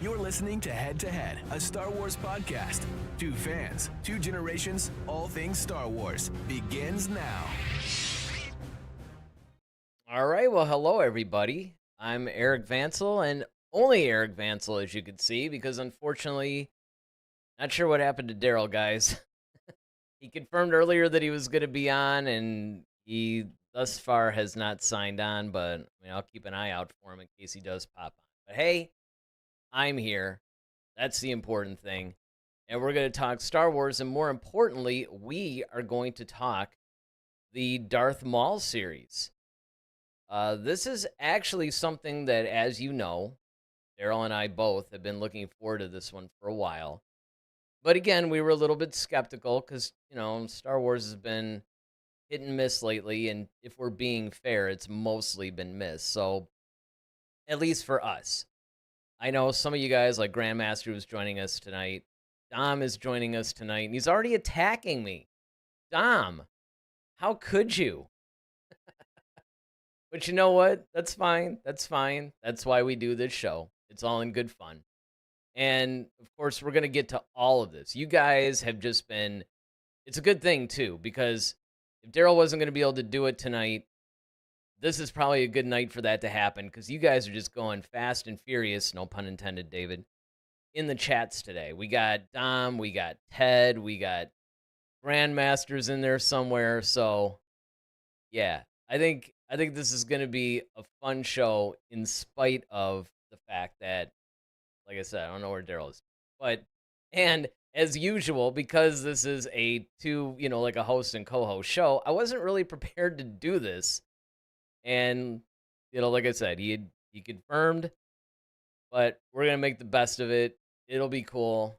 You're listening to Head, a Star Wars podcast. Two fans, two generations, all things Star Wars begins now. All right, well, hello, everybody. I'm Eric Vansel, and only Eric Vansel, as you can see, because unfortunately, not sure what happened to Daryl, guys. He confirmed earlier that he was going to be on, and he thus far has not signed on, but I'll keep an eye out for him in case he does pop on. But hey, I'm here. That's the important thing. And we're going to talk Star Wars, and more importantly, we are going to talk the Darth Maul series. This is actually something that, as you know, Daryl and I both have been looking forward to this one for a while. But again, we were a little bit skeptical because, Star Wars has been hit and miss lately. And if we're being fair, it's mostly been missed. So, at least for us. I know some of you guys, like Grandmaster, who's joining us tonight. Dom is joining us tonight, and he's already attacking me. Dom, how could you? But you know what? That's fine. That's fine. That's why we do this show. It's all in good fun. And of course, we're going to get to all of this. You guys have just been, it's a good thing too, because if Daryl wasn't going to be able to do it tonight, this is probably a good night for that to happen because you guys are just going fast and furious, no pun intended, David, in the chats today. We got Dom, we got Ted, we got Grandmasters in there somewhere. So, yeah, I think this is going to be a fun show in spite of the fact that, like I said, I don't know where Daryl is. And as usual, because this is a like a host and co-host show, I wasn't really prepared to do this. And, like I said, he confirmed, but we're going to make the best of it. It'll be cool.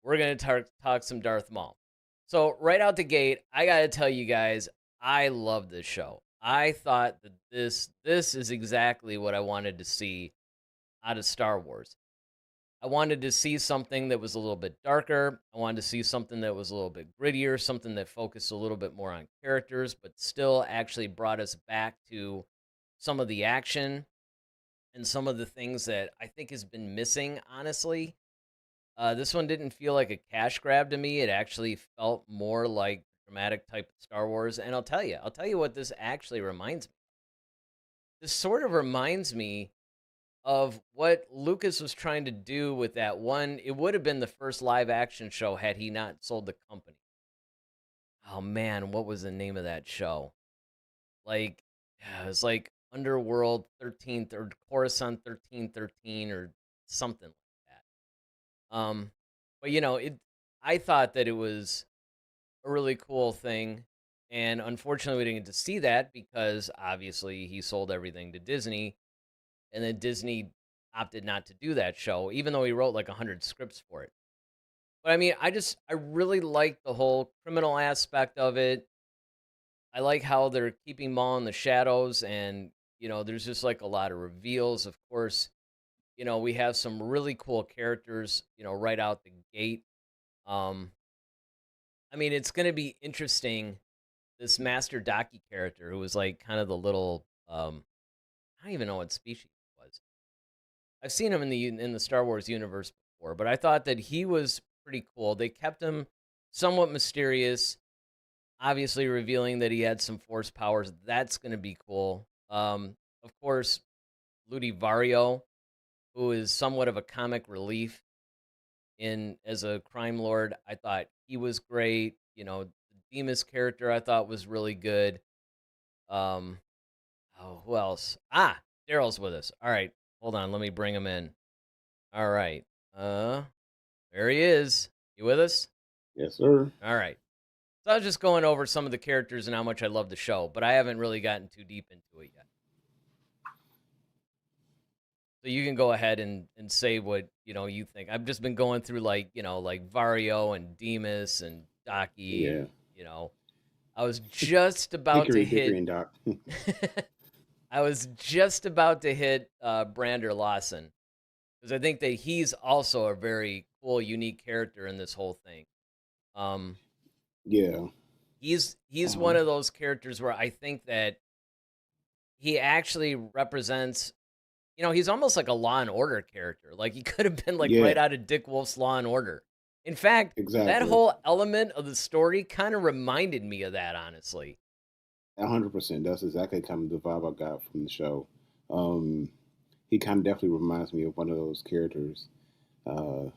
We're going to talk some Darth Maul. So right out the gate, I got to tell you guys, I love this show. I thought that this is exactly what I wanted to see out of Star Wars. I wanted to see something that was a little bit darker. I wanted to see something that was a little bit grittier, something that focused a little bit more on characters, but still actually brought us back to some of the action and some of the things that I think has been missing, honestly. This one didn't feel like a cash grab to me. It actually felt more like dramatic type of Star Wars. And I'll tell you what this actually reminds me. This sort of reminds me of what Lucas was trying to do with that one. It would have been the first live action show had he not sold the company. Oh man, what was the name of that show? Like, it was like Underworld 13th or Coruscant 1313 or something like that. But I thought that it was a really cool thing. And unfortunately, we didn't get to see that because obviously he sold everything to Disney. And then Disney opted not to do that show, even though he wrote like 100 scripts for it. But I really like the whole criminal aspect of it. I like how they're keeping Maul in the shadows, and there's just like a lot of reveals. Of course, we have some really cool characters, right out the gate. It's going to be interesting. This Master Daki character, who was like kind of the little, I don't even know what species it was. I've seen him in the Star Wars universe before, but I thought that he was pretty cool. They kept him somewhat mysterious, obviously revealing that he had some force powers. That's going to be cool. Of course, Ludi Vario, who is somewhat of a comic relief as a crime lord. I thought he was great. The Demas character I thought was really good. Who else? Daryl's with us. All right, hold on. Let me bring him in. All right. There he is. You with us? Yes, sir. All right. So I was just going over some of the characters and how much I love the show, but I haven't really gotten too deep into it yet. So you can go ahead and say what you think. I've just been going through like Vario and Demas and Daki. Yeah. I was just about to hit Hickory and Doc. I was just about to hit Brander Lawson, because I think that he's also a very cool, unique character in this whole thing. Yeah. He's one of those characters where I think that he actually represents he's almost like a Law and Order character. Like he could have been like Yeah, right out of Dick Wolf's Law and Order. In fact, that exactly. whole element of the story kind of reminded me of that, honestly. 100%. That's exactly kind of the vibe I got from the show. Um, he kind of definitely reminds me of one of those characters,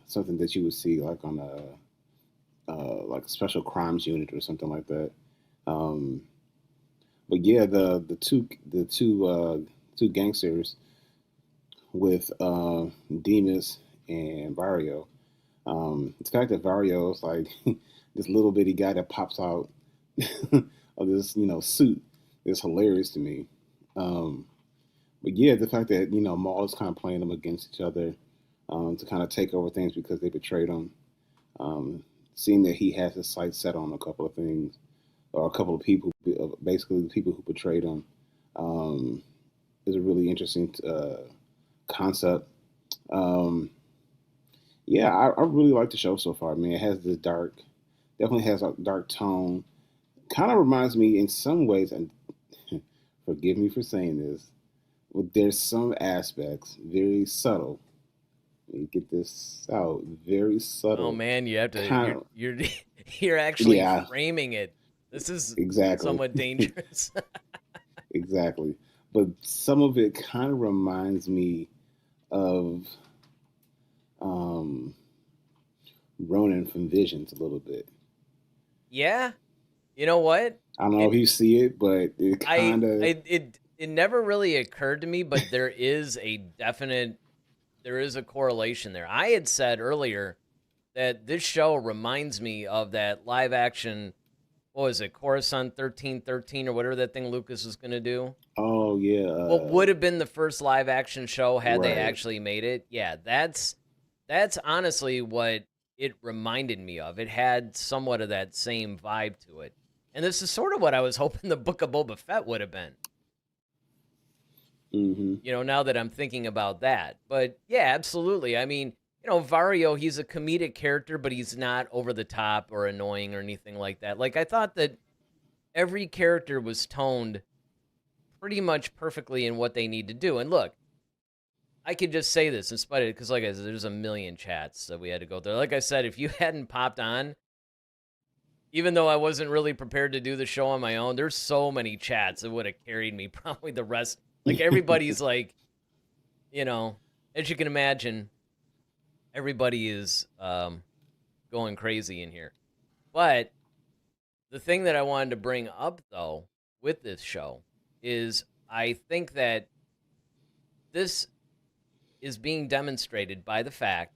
something that you would see like on like a special crimes unit or something like that. Um, but yeah, the two gangsters with Demas and Vario. The fact that Vario is like this little bitty guy that pops out of this suit is hilarious to me. Um, but yeah, the fact that Maul is kind of playing them against each other to kind of take over things because they betrayed him. Um, Seeing that he has his sights set on a couple of things or a couple of people, basically the people who betrayed him, um, is a really interesting concept. Um, yeah, I really like the show so far. I mean, it has this definitely has a dark tone. Kind of reminds me in some ways, and forgive me for saying this, but there's some aspects very subtle. Let me get this out. Very Oh subtle. man, you have to Kind of, you're you're actually yeah, framing it. This is exactly. somewhat dangerous. Exactly. But some of it kind of reminds me of um, Ronan from Visions a little bit. Yeah. You know what? I don't know if It you see it, but it I kind of, it never really occurred to me, but there is a correlation there. I had said earlier that this show reminds me of that live action, what was it, Coruscant 1313 or whatever that thing Lucas was going to do. oh yeah, What would have been the first live action show had they right. actually made it. Yeah, that's honestly what it reminded me of. It had somewhat of that same vibe to it. And this is sort of what I was hoping the Book of Boba Fett would have been. Hmm. Now that I'm thinking about that. But yeah, absolutely. I mean, Vario, he's a comedic character, but he's not over the top or annoying or anything like that. Like I thought that every character was toned pretty much perfectly in what they need to do. And look, I could just say this in spite of it, because like I said, there's a million chats that we had to go through. Like I said, if you hadn't popped on, even though I wasn't really prepared to do the show on my own, there's so many chats that would have carried me probably the rest. Like everybody's like, you know, as you can imagine, everybody is going crazy in here. But the thing that I wanted to bring up though with this show is I think that this is being demonstrated by the fact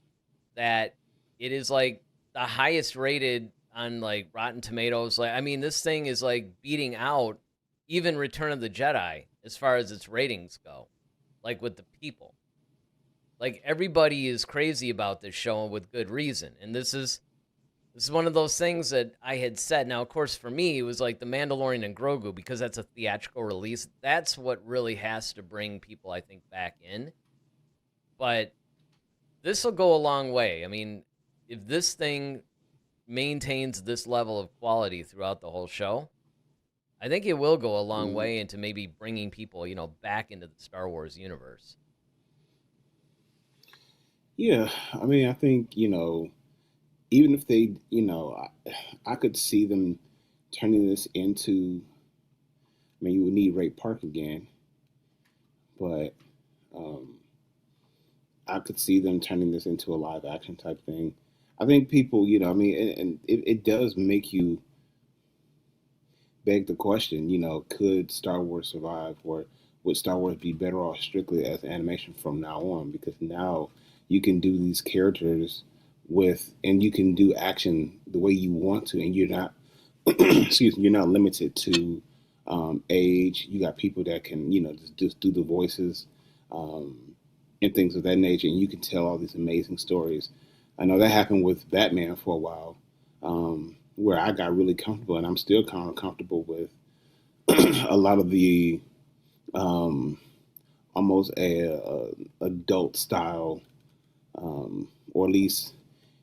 that it is like the highest rated on like Rotten Tomatoes. Like, I mean, this thing is like beating out even Return of the Jedi as far as its ratings go, like with the people. Like everybody is crazy about this show and with good reason. And this is one of those things that I had said. Now, of course, for me, it was like The Mandalorian and Grogu because that's a theatrical release. That's what really has to bring people, I think, back in. But this will go a long way. I mean, if this thing maintains this level of quality throughout the whole show, I think it will go a long Hmm. way into maybe bringing people, back into the Star Wars universe. Yeah, I mean, I think even if they, I could see them turning this into. I mean, you would need Ray Park again, but um, I could see them turning this into a live action type thing. I think people, I mean, and it does make you beg the question, could Star Wars survive, or would Star Wars be better off strictly as animation from now on? Because now you can do these characters and you can do action the way you want to, and you're not, excuse me, you're not limited to age. You got people that can, just do the voices um, and things of that nature, and you can tell all these amazing stories. I know that happened with Batman for a while, where I got really comfortable, and I'm still kind of comfortable with a lot of the um, almost a adult style, or at least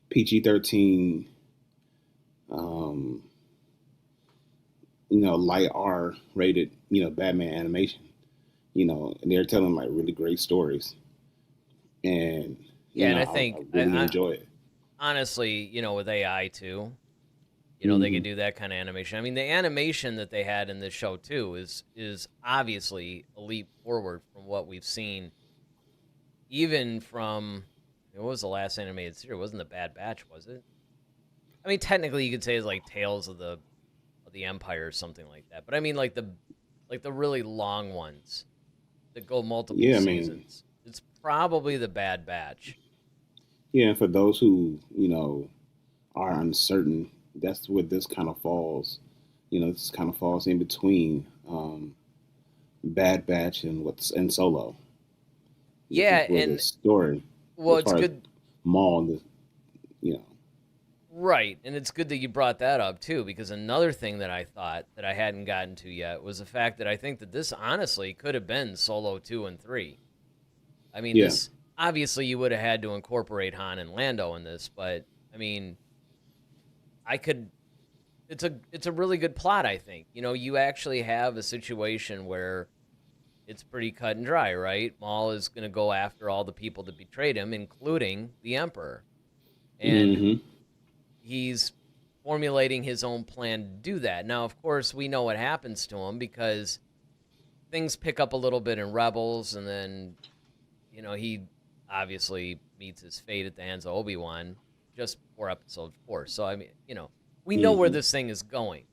PG-13, um, light R rated, Batman animation. And they're telling like really great stories, and Yeah, and I I think really enjoy it. honestly, with AI too, they Hmm. could do that kind of animation. I mean, the animation that they had in this show too is obviously a leap forward from what we've seen, even from what was the last animated series? It wasn't the Bad Batch, was it? I mean, technically, you could say it's like Tales of the Empire or something like that. But I mean, like the really long ones that go multiple Yeah, I mean, seasons. It's probably the Bad Batch. yeah. And for those who are uncertain, that's where this kind of falls. This kind of falls in between Bad Batch and Solo. This Yeah, is where the and story, well, as it's far as good. Maul, you know, Right, and it's good that you brought that up too, because another thing that I thought that I hadn't gotten to yet was the fact that I think that this honestly could have been Solo 2 and 3. I mean, yeah, this obviously you would have had to incorporate Han and Lando in this, but I mean, I could it's a really good plot, I think. You actually have a situation where it's pretty cut and dry, right? Maul is going to go after all the people that betrayed him, including the Emperor. And hmm, he's formulating his own plan to do that. Now, of course, we know what happens to him because things pick up a little bit in Rebels, and then, he obviously meets his fate at the hands of Obi-Wan just before episode 4. So, I mean, we know where hmm, this thing is going.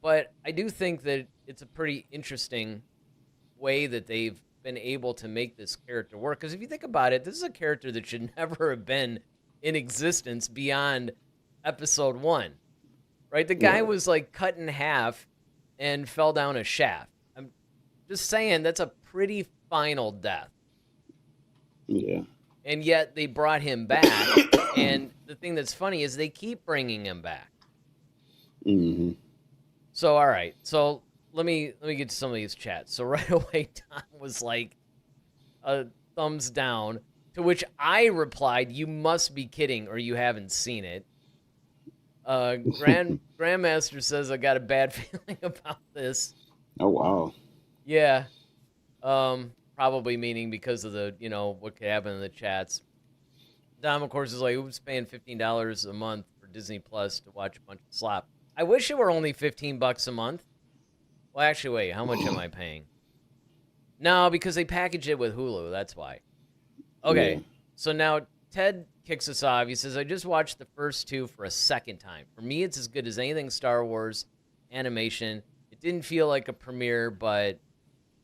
But I do think that it's a pretty interesting way that they've been able to make this character work. Because if you think about it, this is a character that should never have been in existence beyond episode 1, right? The guy right, was like cut in half and fell down a shaft. I'm just saying that's a pretty final death. yeah, And yet they brought him back. And the thing that's funny is they keep bringing him back. hmm, So all right, so let me get to some of these chats. So right away, Tom was like a thumbs down, to which I replied, "You must be kidding, or you haven't seen it." Grandmaster says I got a bad feeling about this. oh wow, Yeah, probably meaning because of the what could happen in the chats. Dom, of course, is like, "Who's paying $15 a month for Disney Plus to watch a bunch of slop?" I wish it were only $15 a month. Well, actually, wait, how much am I paying? No, because they package it with Hulu. That's why. yeah, Okay, so now Ted kicks us off. He says, "I just watched the first two for a second time. For me, it's as good as anything Star Wars animation. It didn't feel like a premiere, but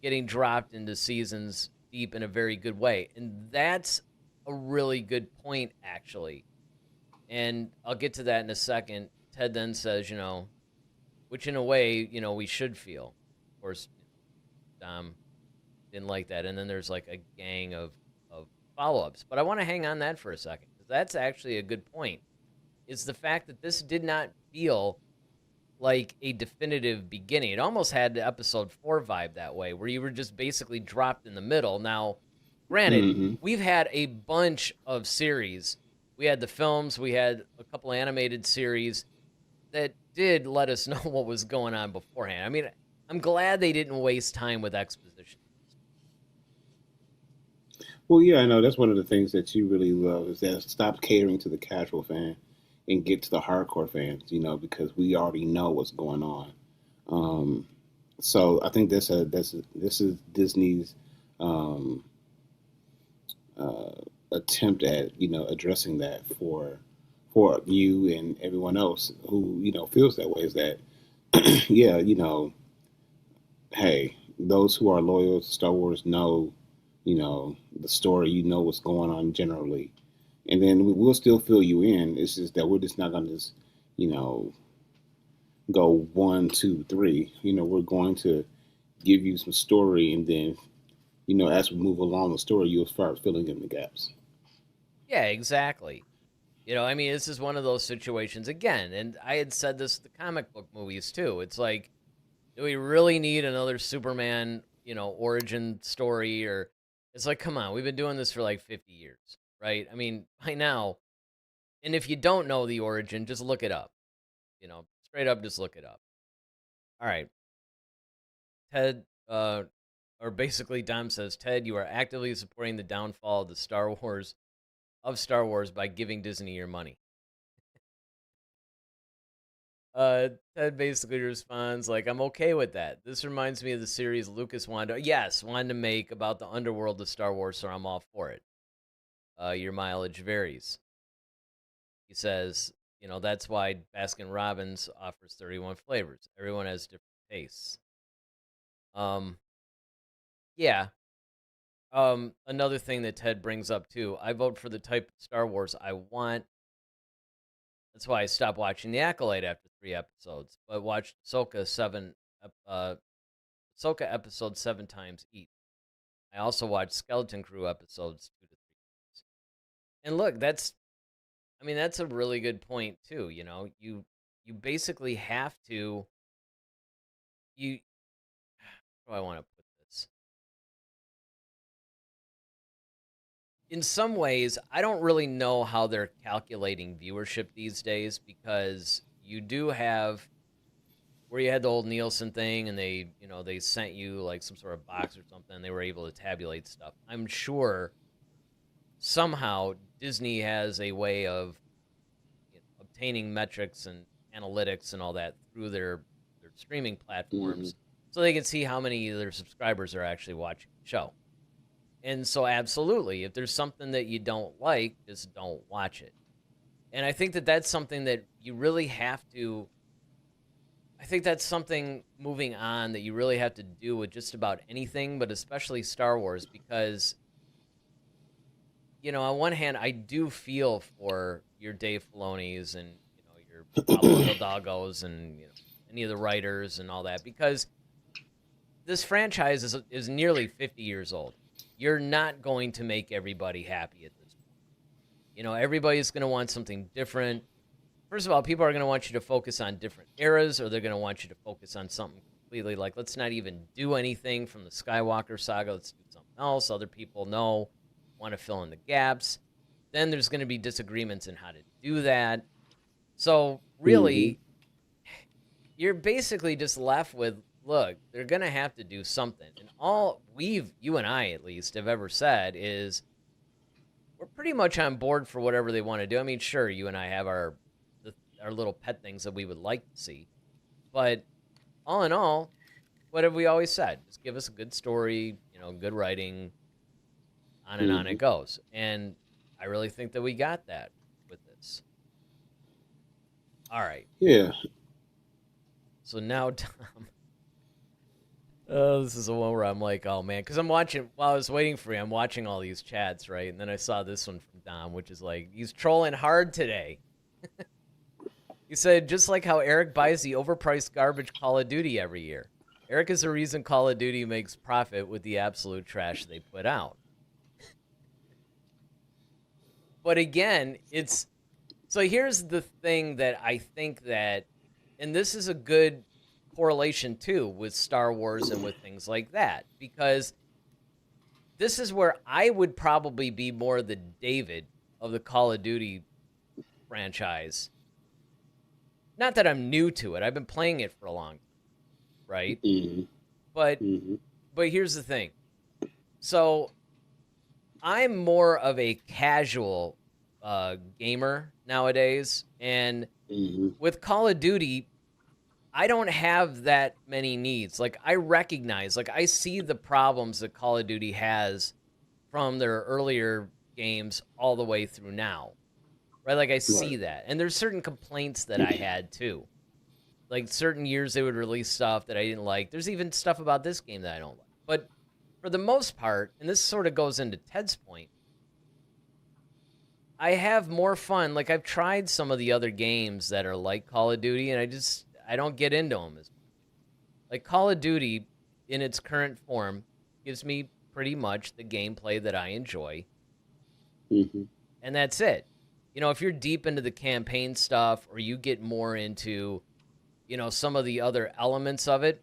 getting dropped into seasons deep in a very good way." And that's a really good point, actually. And I'll get to that in a second. Ted then says, which in a way, we should feel. Of course, Dom didn't like that. And then there's like a gang of follow ups. But I want to hang on that for a second because that's actually a good point. Is the fact that this did not feel like a definitive beginning. It almost had the episode 4 vibe that way, where you were just basically dropped in the middle. Now, granted, hmm, we've had a bunch of series. We had the films, we had a couple animated series that did let us know what was going on beforehand. I mean, I'm glad they didn't waste time with exposition. Well, yeah, I know that's one of the things that you really love is that stop catering to the casual fan and get to the hardcore fans. Because we already know what's going on. Um, so I think this is Disney's um, uh, attempt at addressing that for you and everyone else who feels that way. Is that yeah, hey, those who are loyal to Star Wars know the story, what's going on generally, and then we'll still fill you in. It's just that we're just not going to just you know go one, two, three. We're going to give you some story, and then as we move along the story, you'll start filling in the gaps. Yeah, exactly. I mean, this is one of those situations again, and I had said this the comic book movies too. It's like, do we really need another Superman, origin story? Or it's like, come on, we've been doing this for like 50 years, right? I mean, by now, and if you don't know the origin, just look it up. Straight up, just look it up. All right, Ted. or basically Dom says, Ted, you are actively supporting the downfall of Star Wars by giving Disney your money. Ted basically responds like, I'm okay with that. This reminds me of the series Lucas wanted to make about the underworld of Star Wars, so I'm all for it. Your mileage varies. He says, that's why Baskin Robbins offers 31 flavors. Everyone has different tastes. Yeah. Another thing that Ted brings up too, I vote for the type of Star Wars I want. That's why I stopped watching The Acolyte after 3 episodes, but watched Ahsoka episodes 7 times each. I also watched Skeleton Crew episodes 2 to 3 times. And look, that's a really good point too. You basically have to. How do I want to put this? In some ways, I don't really know how they're calculating viewership these days, because you do have where you had the old Nielsen thing, and they sent you like some sort of box or something, and they were able to tabulate stuff. I'm sure somehow Disney has a way of obtaining metrics and analytics and all that through their streaming platforms, so they can see how many of their subscribers are actually watching the show. And so, absolutely, if there's something that you don't like, just don't watch it. And I think that that's something that you really have to. I think that's something moving on that you really have to do with just about anything, but especially Star Wars, because, on one hand, I do feel for your Dave Filoni's and, your Pablo Hidalgos and, any of the writers and all that, because this franchise is nearly 50 years old. You're not going to make everybody happy at this point. Everybody's going to want something different. First of all, people are going to want you to focus on different eras, or they're going to want you to focus on something completely like, let's not even do anything from the Skywalker saga. Let's do something else. Other people want to fill in the gaps. Then there's going to be disagreements in how to do that. So really, you're basically just left with, look, they're going to have to do something. And all you and I at least, have ever said is we're pretty much on board for whatever they want to do. I mean, sure, you and I have our little pet things that we would like to see. But all in all, what have we always said? Just give us a good story, good writing, on and on it goes. And I really think that we got that with this. All right. Yeah. So now, Tom. This is the one where I'm like, oh man, because I'm watching, while I was waiting for you, I'm watching all these chats, right? And then I saw this one from Dom, which is like, he's trolling hard today. He said, just like how Eric buys the overpriced garbage Call of Duty every year. Eric is the reason Call of Duty makes profit with the absolute trash they put out. But again, so here's the thing that I think that, and this is a good correlation too with Star Wars and with things like that, because this is where I would probably be more the David of the Call of Duty franchise. Not that I'm new to it. I've been playing it for a long time, right? But here's the thing. So I'm more of a casual gamer nowadays, and with Call of Duty, I don't have that many needs. Like, I recognize, I see the problems that Call of Duty has from their earlier games all the way through now. Right? Like, I see that. And there's certain complaints that I had, too. Like, certain years they would release stuff that I didn't like. There's even stuff about this game that I don't like. But for the most part, and this sort of goes into Ted's point, I have more fun. Like, I've tried some of the other games that are like Call of Duty, and I don't get into them as much. Like, Call of Duty, in its current form, gives me pretty much the gameplay that I enjoy. And that's it. If you're deep into the campaign stuff, or you get more into, some of the other elements of it,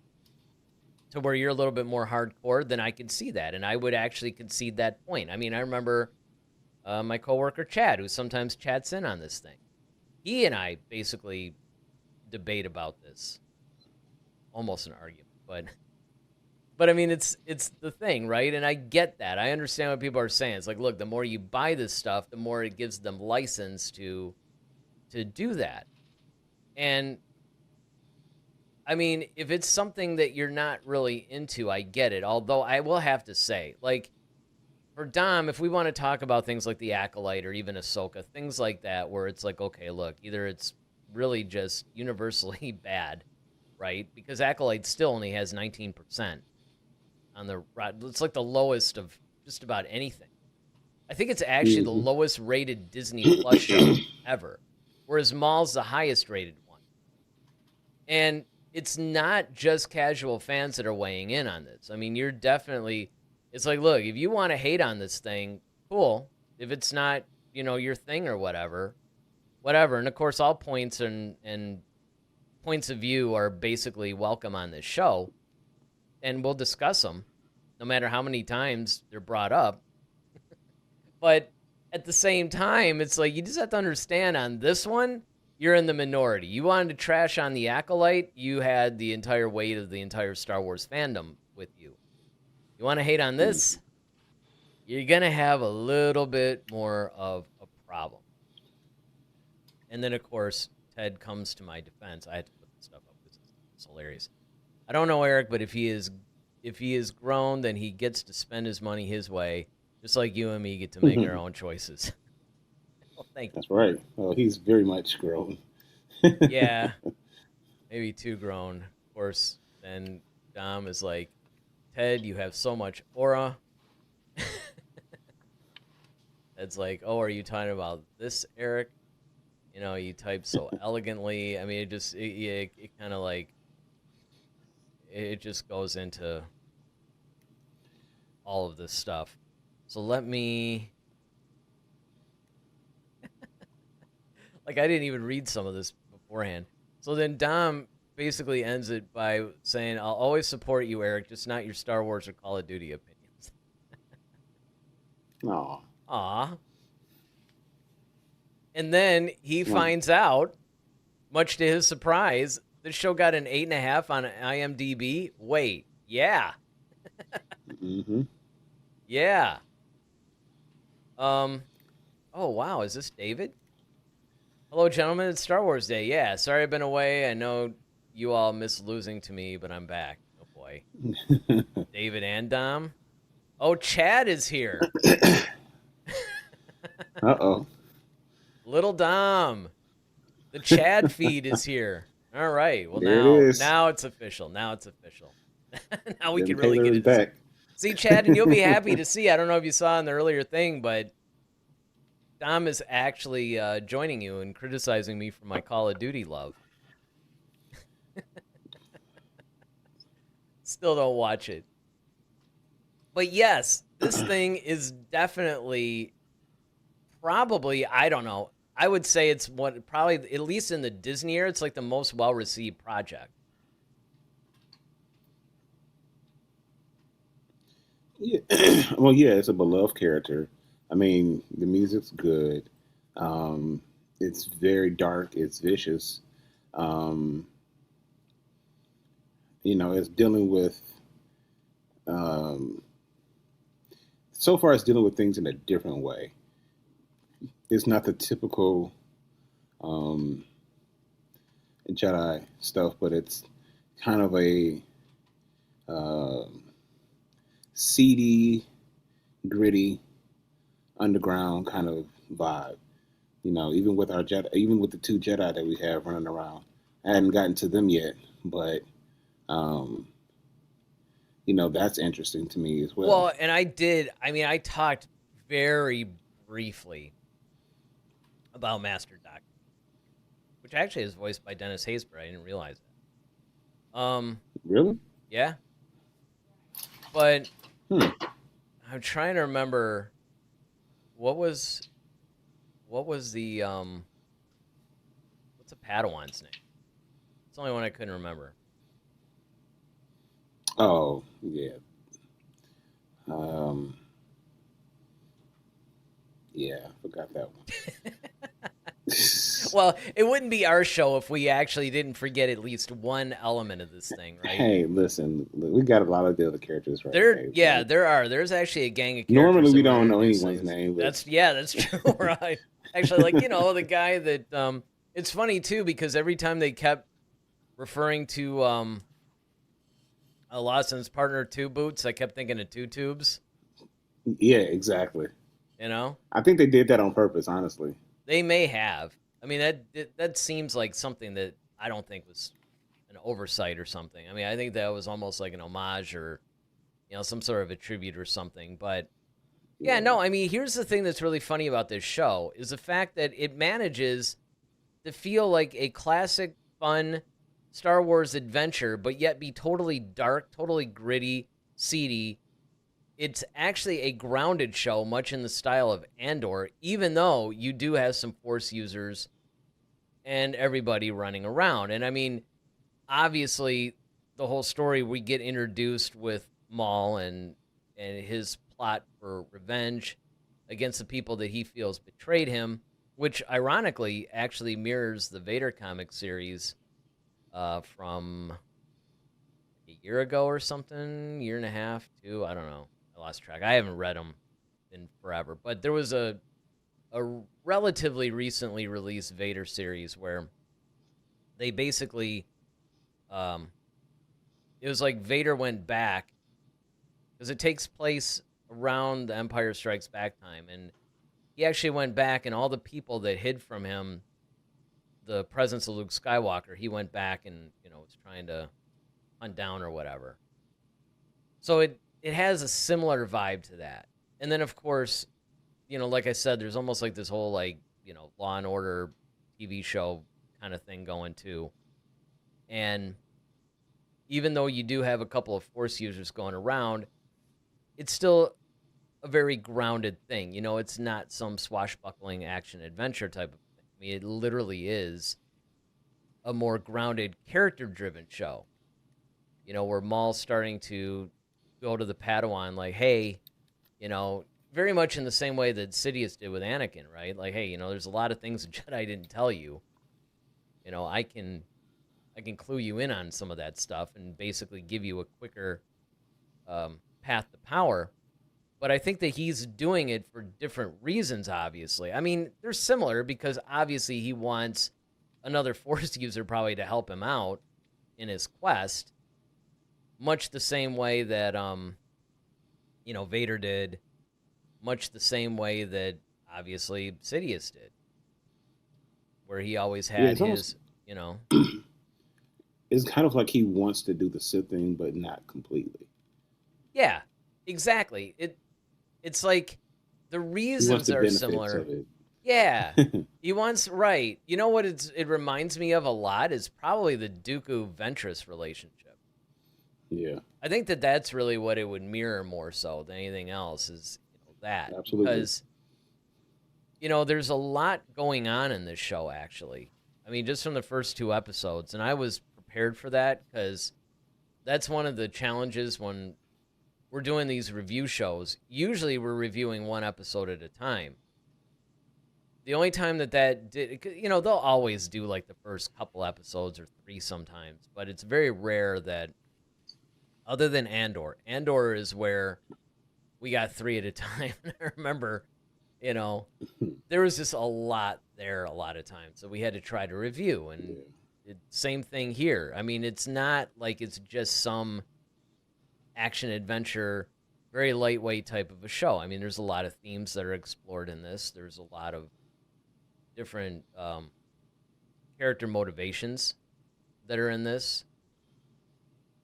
to where you're a little bit more hardcore, then I can see that. And I would actually concede that point. I mean, I remember my coworker Chad, who sometimes chats in on this thing. He and I basically debate about this. Almost an argument, but But I mean, it's the thing, right? And I get that. I understand what people are saying. It's like, look, the more you buy this stuff, the more it gives them license to do that. And I mean, if it's something that you're not really into, I get it. Although I will have to say, like, for Dom, if we want to talk about things like the Acolyte or even Ahsoka, things like that, where it's like, okay, look, either it's really just universally bad, right? Because Acolyte still only has 19% on the, it's like the lowest of just about anything. I think it's actually the lowest rated Disney Plus show ever, whereas Maul's the highest rated one. And it's not just casual fans that are weighing in on this. I mean, you're definitely, it's like, look, if you want to hate on this thing, cool. If it's not, your thing or whatever. And of course, all points and points of view are basically welcome on this show. And we'll discuss them no matter how many times they're brought up. But at the same time, it's like, you just have to understand on this one, you're in the minority. You wanted to trash on the Acolyte, you had the entire weight of the entire Star Wars fandom with you. You want to hate on this, you're going to have a little bit more of a problem. And then, of course, Ted comes to my defense. I had to put this stuff up because it's hilarious. I don't know, Eric, but if he is grown, then he gets to spend his money his way, just like you and me get to make our own choices. Well, thank you. That's right. Oh, he's very much grown. Yeah, maybe too grown. Of course, then Dom is like, Ted, you have so much aura. Ted's like, oh, are you talking about this, Eric? You type so elegantly. I mean, it kind of like, it just goes into all of this stuff. So let me, like, I didn't even read some of this beforehand. So then Dom basically ends it by saying, I'll always support you, Eric, just not your Star Wars or Call of Duty opinions. Aw. And then he finds out, much to his surprise, this show got an 8.5 on IMDb. Wait, yeah. Yeah. Oh, wow, is this David? Hello, gentlemen, it's Star Wars Day. Yeah, sorry I've been away. I know you all miss losing to me, but I'm back. Oh, boy. David and Dom. Oh, Chad is here. Uh-oh. Little Dom. The Chad feed is here. All right. Well, There it is. now it's official. Now we can Taylor really get is it. back. See, Chad, and you'll be happy to see. I don't know if you saw in the earlier thing, but Dom is actually joining you and criticizing me for my Call of Duty love. Still don't watch it. But yes, this thing is definitely, probably, I don't know. I would say it's probably, at least in the Disney era, it's like the most well-received project. Yeah. Well, yeah, it's a beloved character. I mean, the music's good. It's very dark. It's vicious. Um, it's dealing with. Um, so far, it's dealing with things in a different way. It's not the typical Jedi stuff, but it's kind of a seedy, gritty, underground kind of vibe. Even with our Jedi, even with the two Jedi that we have running around, I hadn't gotten to them yet, but that's interesting to me as well. Well, and I talked very briefly about Master Doctor, which actually is voiced by Dennis Haysbert. I didn't realize that. Really? Yeah. But I'm trying to remember what was the what's a Padawan's name? It's the only one I couldn't remember. Oh, yeah. Yeah, I forgot that one. Well, it wouldn't be our show if we actually didn't forget at least one element of this thing, right? Hey, listen, we got a lot of the other characters right there. Yeah, there are. There's actually a gang of characters. Normally, we that don't were know introduced anyone's name. But... That's true, right? Actually, like, the guy that it's funny too because every time they kept referring to Lawson's partner Two Boots, I kept thinking of Two Tubes. Yeah, exactly. I think they did that on purpose, honestly. They may have. I mean, that seems like something that I don't think was an oversight or something. I mean, I think that was almost like an homage or, some sort of a tribute or something. But, yeah, no, I mean, here's the thing that's really funny about this show is the fact that it manages to feel like a classic, fun Star Wars adventure, but yet be totally dark, totally gritty, seedy. It's actually a grounded show, much in the style of Andor, even though you do have some Force users and everybody running around. And I mean, obviously, the whole story we get introduced with Maul and his plot for revenge against the people that he feels betrayed him, which ironically actually mirrors the Vader comic series from a year ago or something, year and a half, two, I don't know. I lost track. I haven't read them in forever, but there was a relatively recently released Vader series where they basically, it was like Vader went back because it takes place around the Empire Strikes Back time, and he actually went back and all the people that hid from him the presence of Luke Skywalker, he went back and, was trying to hunt down or whatever. So it has a similar vibe to that. And then, of course, like I said, there's almost like this whole, Law and Order TV show kind of thing going, too. And even though you do have a couple of Force users going around, it's still a very grounded thing. It's not some swashbuckling action-adventure type of thing. I mean, it literally is a more grounded, character-driven show. Where Maul's starting to go to the Padawan like, hey, very much in the same way that Sidious did with Anakin, right? Like, hey, there's a lot of things the Jedi didn't tell you. I can clue you in on some of that stuff and basically give you a quicker path to power. But I think that he's doing it for different reasons, obviously. I mean, they're similar because obviously he wants another Force user probably to help him out in his quest, much the same way that, Vader did, much the same way that, obviously, Sidious did, where he always had his, It's kind of like he wants to do the Sith thing, but not completely. Yeah, exactly. It's like the reasons are similar. Yeah, he wants, right. You know what it reminds me of a lot is probably the Dooku-Ventress relationship. Yeah. I think that's really what it would mirror more so than anything else is that. Absolutely. Because, there's a lot going on in this show, actually. I mean, just from the first two episodes, and I was prepared for that because that's one of the challenges when we're doing these review shows. Usually we're reviewing one episode at a time. The only time that did, they'll always do like the first couple episodes or three sometimes, but it's very rare that, other than Andor is where we got three at a time. I remember, there was just a lot there a lot of times, so we had to try to review, and same thing here. I mean, it's not like it's just some action-adventure, very lightweight type of a show. I mean, there's a lot of themes that are explored in this. There's a lot of different character motivations that are in this.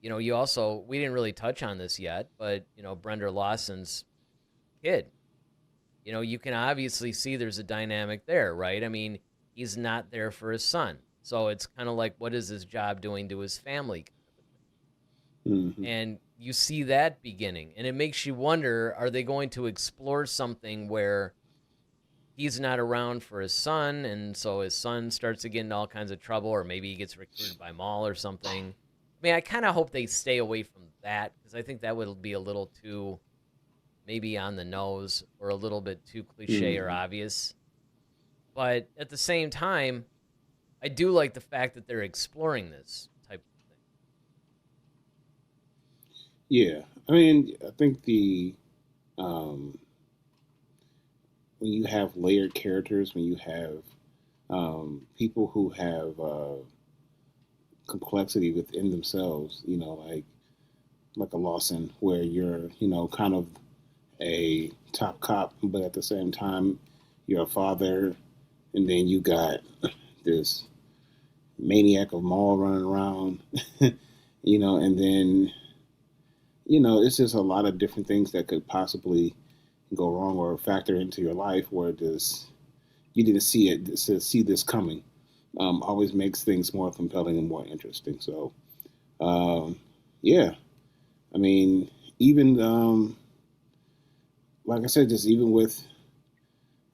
You also, we didn't really touch on this yet, but, Brenda Lawson's kid. You can obviously see there's a dynamic there, right? I mean, he's not there for his son. So it's kind of like, what is his job doing to his family? Mm-hmm. And you see that beginning, and it makes you wonder, are they going to explore something where he's not around for his son, and so his son starts to get into all kinds of trouble, or maybe he gets recruited by Maul or something? I mean, I kind of hope they stay away from that, because I think that would be a little too maybe on the nose or a little bit too cliche or obvious. But at the same time, I do like the fact that they're exploring this type of thing. Yeah, I mean, I think um, when you have layered characters, when you have people who have complexity within themselves, like a Lawson, where you're, kind of a top cop, but at the same time, you're a father, and then you got this maniac of Maul running around, and then, it's just a lot of different things that could possibly go wrong or factor into your life where this you didn't see it, to see this coming. Always makes things more compelling and more interesting. So, um, yeah, I mean, even like I said, just even with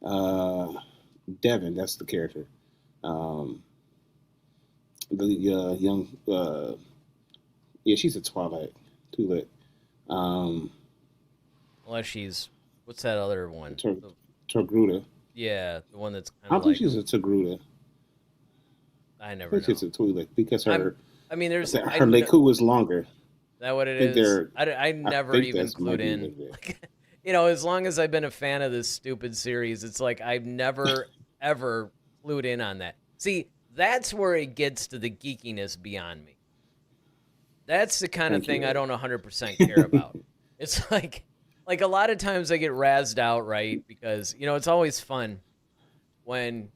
uh, Devin, that's the character. Um, the young, yeah, she's a Twilight, Twi'lek. Um, Unless she's, what's that other one? Tor- Torgruda. Yeah, the one that's kind I of believe like, she's a Togruta. I I never think she's know. a Twi'lek because I mean, there's, her Leku is longer. that what I it think is? they're. I I never think even that's might clued be what in. it is. Like, as long as I've been a fan of this stupid series, it's like I've never ever clued in on that. See, that's where it gets to the geekiness beyond me. That's the kind of Thank thing I you, don't 100% care about. It's like a lot of times I get razzed out, right? Because, it's always fun when,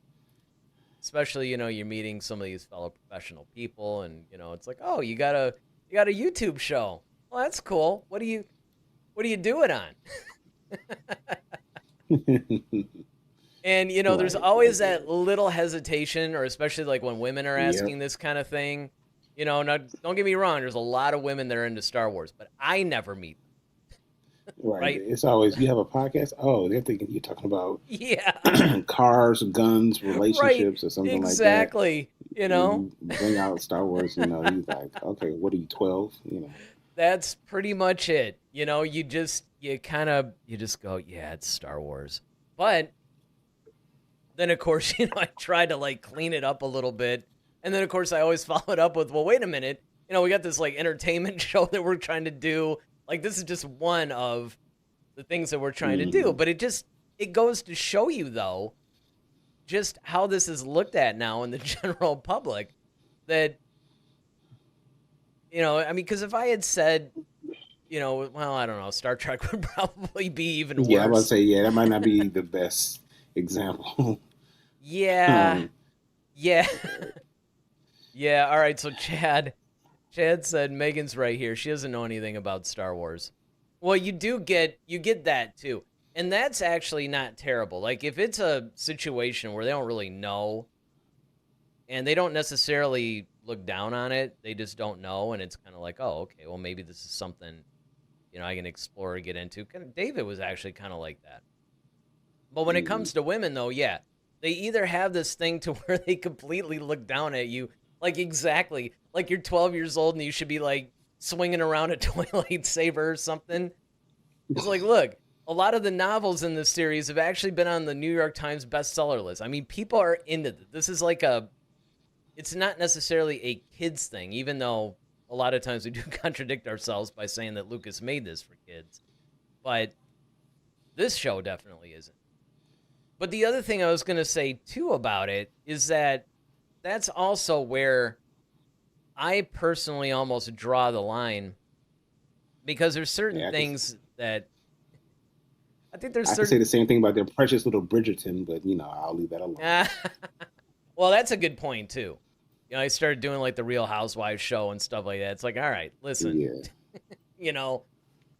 especially, you're meeting some of these fellow professional people and, it's like, "Oh, you got a YouTube show. Well, that's cool. What do you do it on?" Eddie. And, there's Right, I always get that it. little hesitation, or especially like when women are Yep. asking this kind of thing. Now, don't get me wrong, there's a lot of women that are into Star Wars, but I never meet them, Right. right? It's always you have a podcast. Oh, they're thinking you're talking about Yeah, cars, guns, right. relationships, or something like that. Exactly. And you bring out Star Wars. He's like, okay, what are you, 12? That's pretty much it. You just go, yeah, it's Star Wars. But then, of course, I tried to like clean it up a little bit. And then, of course, I always follow it up with, well, wait a minute. We got this like entertainment show that we're trying to do. Like, this is just one of the things that we're trying to do. Mm-hmm. But it goes to show you, though, just how this is looked at now in the general public. That, I mean, because if I had said, well, I don't know, Star Trek would probably be even Yeah, I'm about to worse. say, yeah, that might not be the best example. Yeah. um, Yeah. Yeah. All right. So Chad said Megan's right here. She doesn't know anything about Star Wars. Well, you get that too. And that's actually not terrible. Like if it's a situation where they don't really know and they don't necessarily look down on it, they just don't know and it's kind of like, "Oh, okay, well maybe this is something, I can explore or get into." David was actually kind of like that. But when it mhm. comes to women, though, yeah, they either have this thing to where they completely look down at you, like exactly, like you're 12 years old and you should be like swinging around a toy lightsaber or something. It's like, look, a lot of the novels in this series have actually been on the New York Times bestseller list. I mean, people are into this. This is like it's not necessarily a kids thing, even though a lot of times we do contradict ourselves by saying that Lucas made this for kids. But this show definitely isn't. But the other thing I was going to say too about it is that that's also where I personally almost draw the line because there's certain Yeah, things that I think there's I can say certain. the same thing about their precious little Bridgerton, but I'll leave that alone. Well, that's a good point too. I started doing like the Real Housewives show and stuff like that. It's like, all right, listen, Yeah, you know,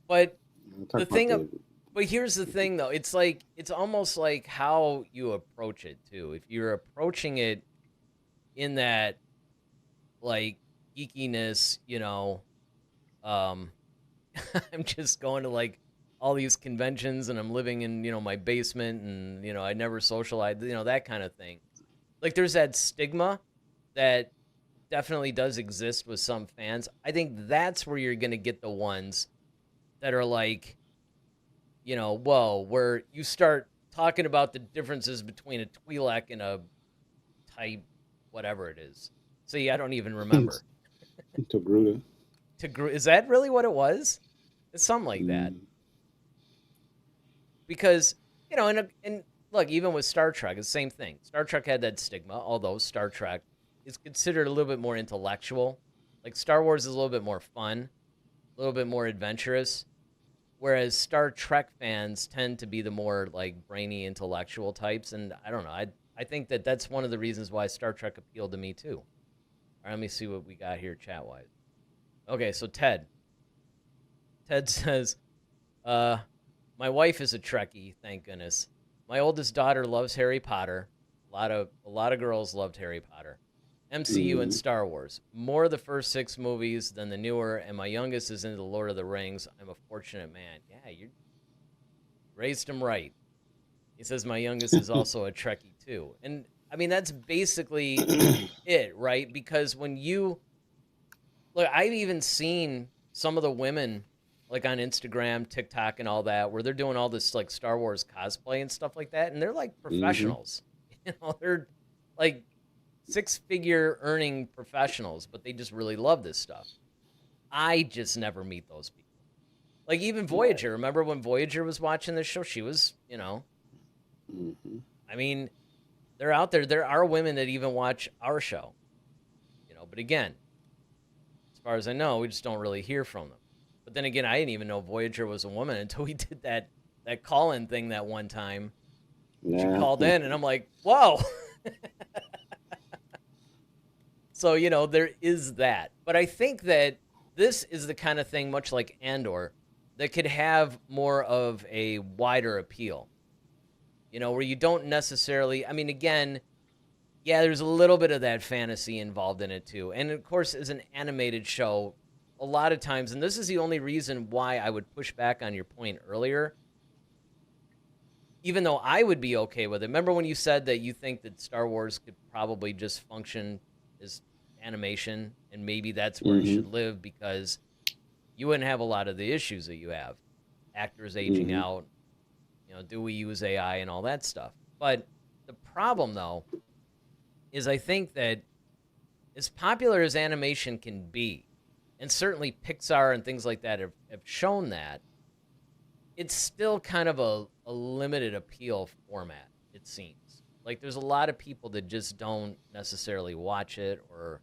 but I'll the talk about thing, the. but here's the thing though. It's like it's almost like how you approach it too. If you're approaching it in that like geekiness, um I'm just going to like all these conventions and I'm living in, my basement and, I never socialize, that kind of thing. Like there's that stigma that definitely does exist with some fans. I think that's where you're going to get the ones that are like, whoa, where you start talking about the differences between a Twi'lek and a type whatever it is. See, I don't even remember. Togruta. Is that really what it was? It's something like that. Because, and look, even with Star Trek, it's the same thing. Star Trek had that stigma, although Star Trek is considered a little bit more intellectual. Like Star Wars is a little bit more fun, a little bit more adventurous, whereas Star Trek fans tend to be the more like brainy intellectual types. And I don't know. I think that that's one of the reasons why Star Trek appealed to me too. All right, let me see what we got here chat wise. Okay, so Ted says, my wife is a Trekkie, thank goodness. My oldest daughter loves Harry Potter. A lot of girls loved Harry Potter. MCU and Star Wars. More of the first 6 movies than the newer, and my youngest is into the Lord of the Rings. I'm a fortunate man. Yeah, you raised him right. He says my youngest is also a Trekkie too. And I mean, that's basically it, right? Because when you look, I've even seen some of the women like on Instagram, TikTok, and all that, where they're doing all this like Star Wars cosplay and stuff like that, and they're like professionals. They're like 6-figure earning professionals, but they just really love this stuff. I just never meet those people. Like even Voyager. Remember when Voyager was watching this show? She was, I mean, they're out there. There are women that even watch our show, but again, as far as I know, we just don't really hear from them. But then again, I didn't even know Voyager was a woman until we did that call-in thing that one time. She called in, and I'm like, whoa. So, there is that. But I think that this is the kind of thing, much like Andor, that could have more of a wider appeal. Where you don't necessarily, I mean, again, yeah, there's a little bit of that fantasy involved in it too. And of course, as an animated show, a lot of times, and this is the only reason why I would push back on your point earlier, even though I would be okay with it. Remember when you said that you think that Star Wars could probably just function as animation, and maybe that's where it should live because you wouldn't have a lot of the issues that you have. Actors aging out, do we use AI and all that stuff? But the problem, though, is I think that as popular as animation can be, and certainly Pixar and things like that have shown that, it's still kind of a limited appeal format, it seems. Like there's a lot of people that just don't necessarily watch it or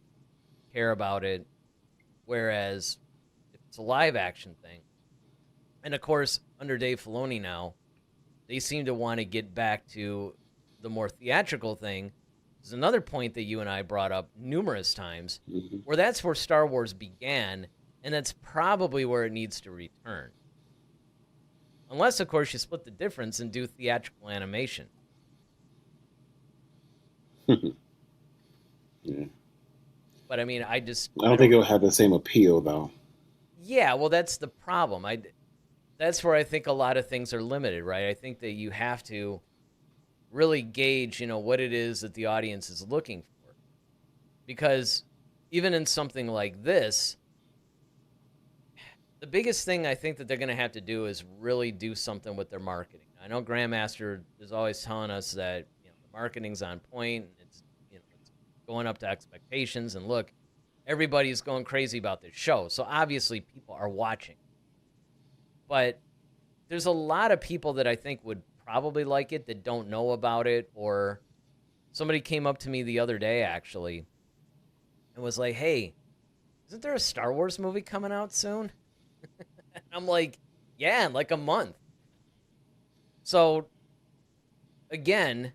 care about it, whereas if it's a live action thing, and of course, under Dave Filoni now, they seem to want to get back to the more theatrical thing. There's another point that you and I brought up numerous times, where that's where Star Wars began, and that's probably where it needs to return. Unless, of course, you split the difference and do theatrical animation. Yeah. But I mean, I don't think it'll have the same appeal, though. Yeah, well, that's the problem. That's where I think a lot of things are limited, right? I think that you have to really gauge, what it is that the audience is looking for. Because even in something like this, the biggest thing I think that they're going to have to do is really do something with their marketing. I know Grandmaster is always telling us that the marketing's on point, and it's going up to expectations. And look, everybody's going crazy about this show, so obviously people are watching. But there's a lot of people that I think would probably like it that don't know about it. Or somebody came up to me the other day actually and was like, "Hey, isn't there a Star Wars movie coming out soon?" And I'm like, yeah, in like a month. So, again,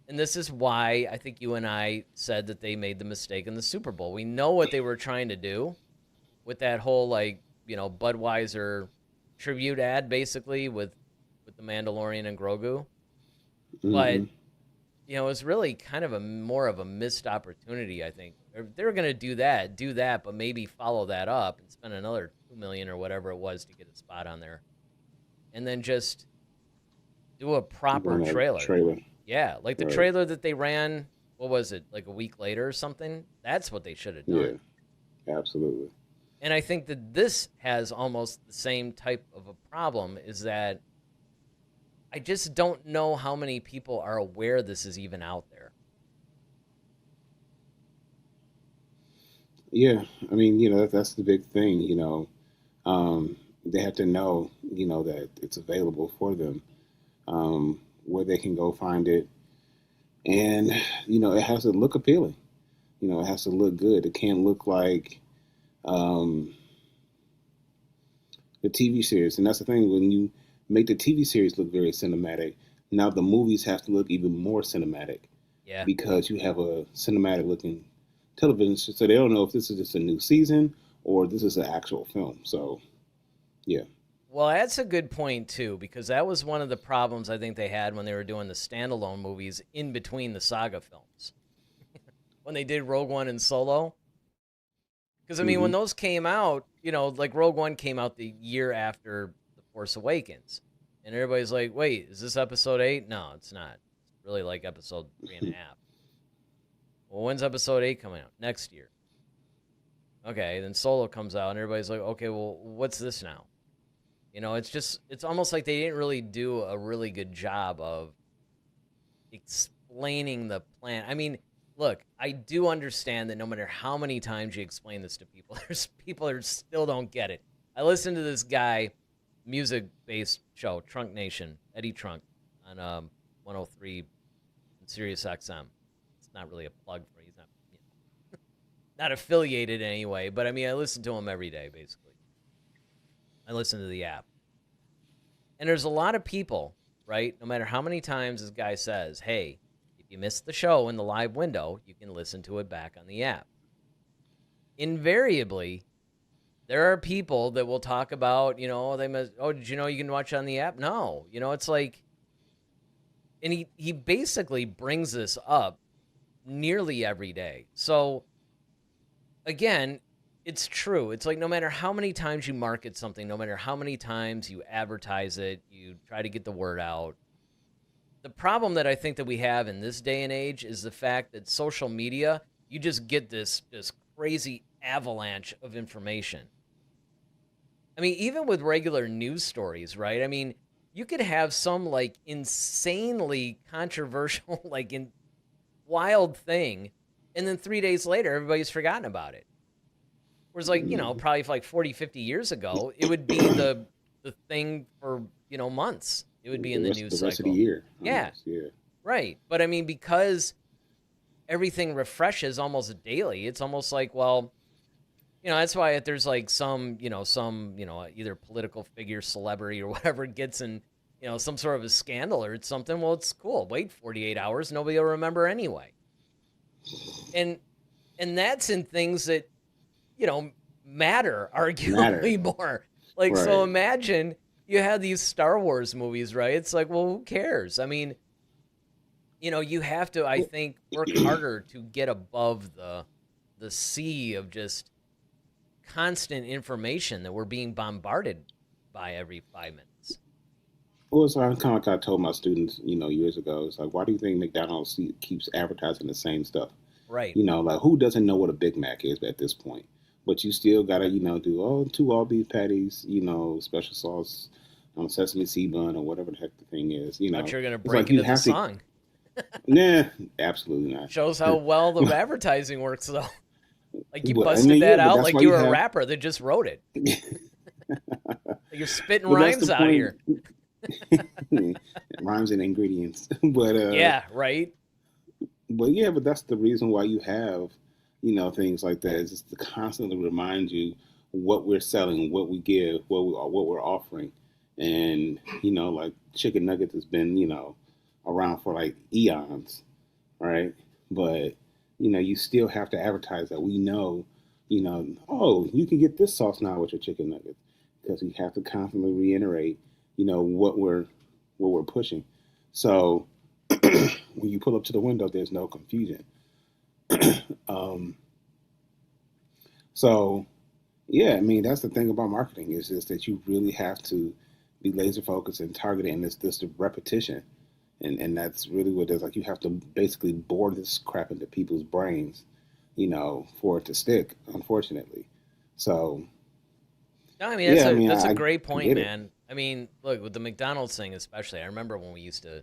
and this is why I think you and I said that they made the mistake in the Super Bowl. We know what they were trying to do with that whole, Budweiser tribute ad, basically, with the Mandalorian and Grogu. But, it was really kind of more of a missed opportunity, I think. They were going to do that, but maybe follow that up and spend another $2 million or whatever it was to get a spot on there. And then just do a proper trailer. Yeah, like the trailer that they ran, what was it, like a week later or something? That's what they should have done. Yeah, absolutely. And I think that this has almost the same type of a problem, is that I just don't know how many people are aware this is even out there. Yeah, I mean, that's the big thing. They have to know, that it's available for them, where they can go find it, and it has to look appealing. It has to look good. It can't look like um, the TV series, and that's the thing when you make the TV series look very cinematic. Now the movies have to look even more cinematic Yeah. because you have a cinematic looking television, so they don't know if this is just a new season or this is an actual film. So yeah. Well, that's a good point too, because that was one of the problems I think they had when they were doing the standalone movies in between the saga films. When they did Rogue One and Solo. Because, I mean, when Hmm. those came out, like Rogue One came out the year after The Force Awakens. And everybody's like, wait, is this episode 8? No, it's not. It's really like episode 3.5. Well, when's episode 8 coming out? Next year. Okay, then Solo comes out, and everybody's like, okay, well, what's this now? It's almost like they didn't really do a really good job of explaining the plan. I mean, look, I do understand that no matter how many times you explain this to people, there's people that still don't get it. I listened to this guy, music-based show, Trunk Nation, Eddie Trunk, on 103 and Sirius XM. It's not really a plug for he's not affiliated anyway, but I mean, I listen to him every day, basically. I listen to the app. And there's a lot of people, right? No matter how many times this guy says, hey, if you missed the show in the live window, you can listen to it back on the app. Invariably, there are people that will talk about, did you know you can watch it on the app? No. It's like, and he basically brings this up nearly every day. So, again, it's true. It's like no matter how many times you market something, no matter how many times you advertise it, you try to get the word out. The problem that I think that we have in this day and age is the fact that social media, you just get this crazy avalanche of information. I mean, even with regular news stories, right? I mean, you could have some like insanely controversial, like wild thing, and then 3 days later, everybody's forgotten about it. Whereas, like, probably for like 40, 50 years ago, it would be the thing for, months. It would be in the news The rest of the cycle. year, Yeah, almost. Yeah. right. But I mean, because everything refreshes almost daily, it's almost like, well, that's why if there's like either political figure, celebrity, or whatever gets in, some sort of a scandal or something, well, it's cool. Wait 48 hours, nobody will remember anyway. And that's in things that matter arguably more. Like, so Right. imagine you had these Star Wars movies, right? It's like, well, who cares? I mean, you have to, I think, work harder to get above the sea of just constant information that we're being bombarded by every 5 minutes. Well, so I kind of like I told my students, years ago, it's like, why do you think McDonald's keeps advertising the same stuff? Right. Like who doesn't know what a Big Mac is at this point? But you still gotta, do two all beef patties, special sauce, sesame seed bun or whatever the heck the thing is. Thought you were gonna It's break like you into the have to. song. Nah, absolutely not. Shows how well the advertising works, though. Like you But I busted mean, yeah, that but out that's like why you you were a have. rapper that just wrote it. You're spitting But that's rhymes the out point. here. Rhymes and ingredients, but Yeah, right. but that's the reason why you have, things like that. Is just to constantly remind you what we're selling, what we give, what we're offering, and like chicken nuggets has been around for like eons, right? But you still have to advertise that we know, oh, you can get this sauce now with your chicken nuggets because we have to constantly reiterate, what we're pushing. So when you pull up to the window, there's no confusion. Um, so yeah, I mean that's the thing about marketing is just that you really have to be laser focused and targeted, and this the repetition, and that's really what it is. Like you have to basically bore this crap into people's brains, for it to stick. Unfortunately, so No, I mean yeah, I mean that's a I great point, get it. man. I mean, look, with the McDonald's thing especially, I remember when we used to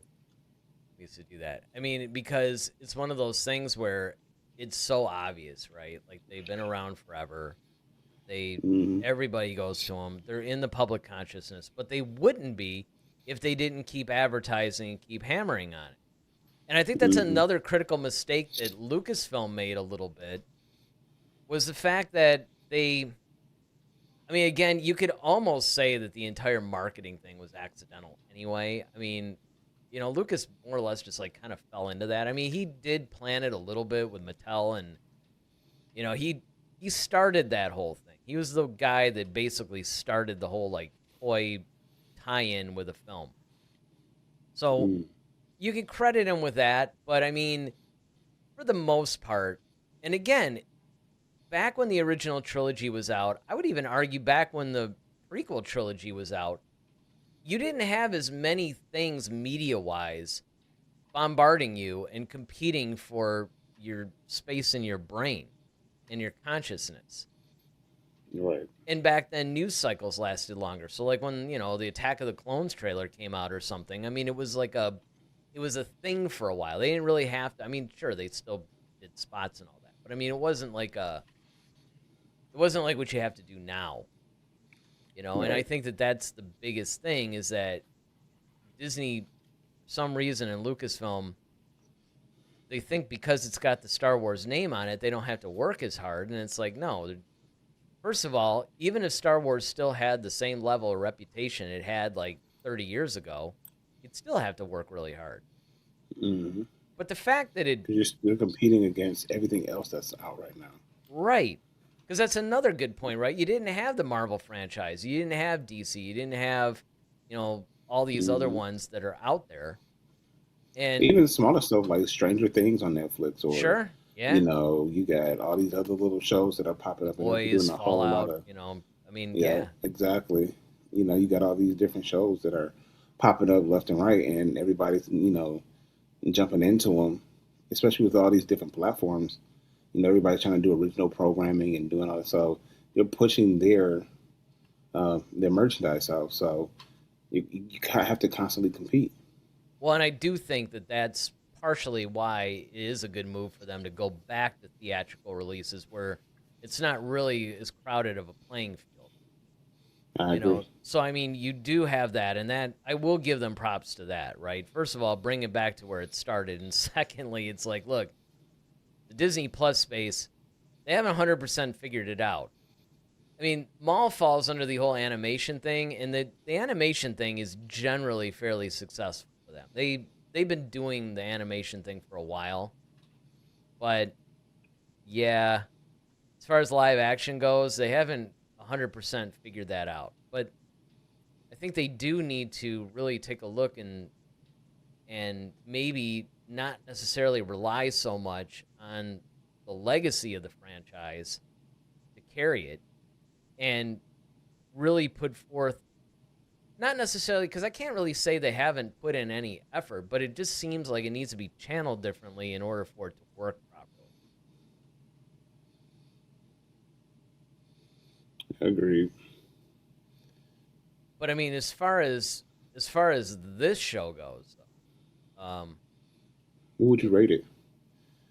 do that. I mean, because it's one of those things where it's so obvious, right? Like they've been around forever. Mm-hmm. Everybody goes to them. They're in the public consciousness, but they wouldn't be if they didn't keep advertising and keep hammering on it. And I think that's Mm-hmm. another critical mistake that Lucasfilm made a little bit, was the fact that I mean, again, you could almost say that the entire marketing thing was accidental anyway. I mean, Lucas more or less just like kind of fell into that. I mean, he did plan it a little bit with Mattel, and he started that whole thing. He was the guy that basically started the whole like toy tie-in with a film. So Mm-hmm. you can credit him with that, but I mean, for the most part, and again, back when the original trilogy was out, I would even argue back when the prequel trilogy was out, you didn't have as many things media-wise bombarding you and competing for your space in your brain, in your consciousness. Right. And back then, news cycles lasted longer. So, like when the Attack of the Clones trailer came out or something, I mean, it was a thing for a while. They didn't really have to. I mean, sure, they still did spots and all that, but I mean, it wasn't like what you have to do now. Right. And I think that that's the biggest thing, is that Disney, for some reason, in Lucasfilm, they think because it's got the Star Wars name on it, they don't have to work as hard. And it's like, no. First of all, even if Star Wars still had the same level of reputation it had like 30 years ago, you'd still have to work really hard. Mm-hmm. But the fact that You're competing against everything else that's out right now. right, because that's another good point, right? You didn't have the Marvel franchise, you didn't have DC, you didn't have, all these other Mm-hmm. ones that are out there, and Even smaller stuff like Stranger Things on Netflix, or sure, yeah, you got all these other little shows that are popping up, and they're Boys, doing a whole lot Fallout, of, I mean, yeah, yeah, exactly. You got all these different shows that are popping up left and right, and everybody's jumping into them, especially with all these different platforms. Everybody's trying to do original programming and doing all that. So they're pushing their merchandise out. So you have to constantly compete. Well, and I do think that that's partially why it is a good move for them to go back to theatrical releases, where it's not really as crowded of a playing field. I agree. So I mean, you do have that, and that I will give them props to that, right? First of all, bring it back to where it started, and secondly, it's like, look, the Disney Plus space, they haven't 100% figured it out. I mean, Maul falls under the whole animation thing, and the animation thing is generally fairly successful for them. They've been doing the animation thing for a while, but yeah, as far as live action goes, they haven't 100% figured that out. But I think they do need to really take a look and maybe not necessarily rely so much on the legacy of the franchise to carry it, and really put forth, not necessarily, because I can't really say they haven't put in any effort, but it just seems like it needs to be channeled differently in order for it to work properly. Agreed. But I mean, as far as this show goes, What would you rate it?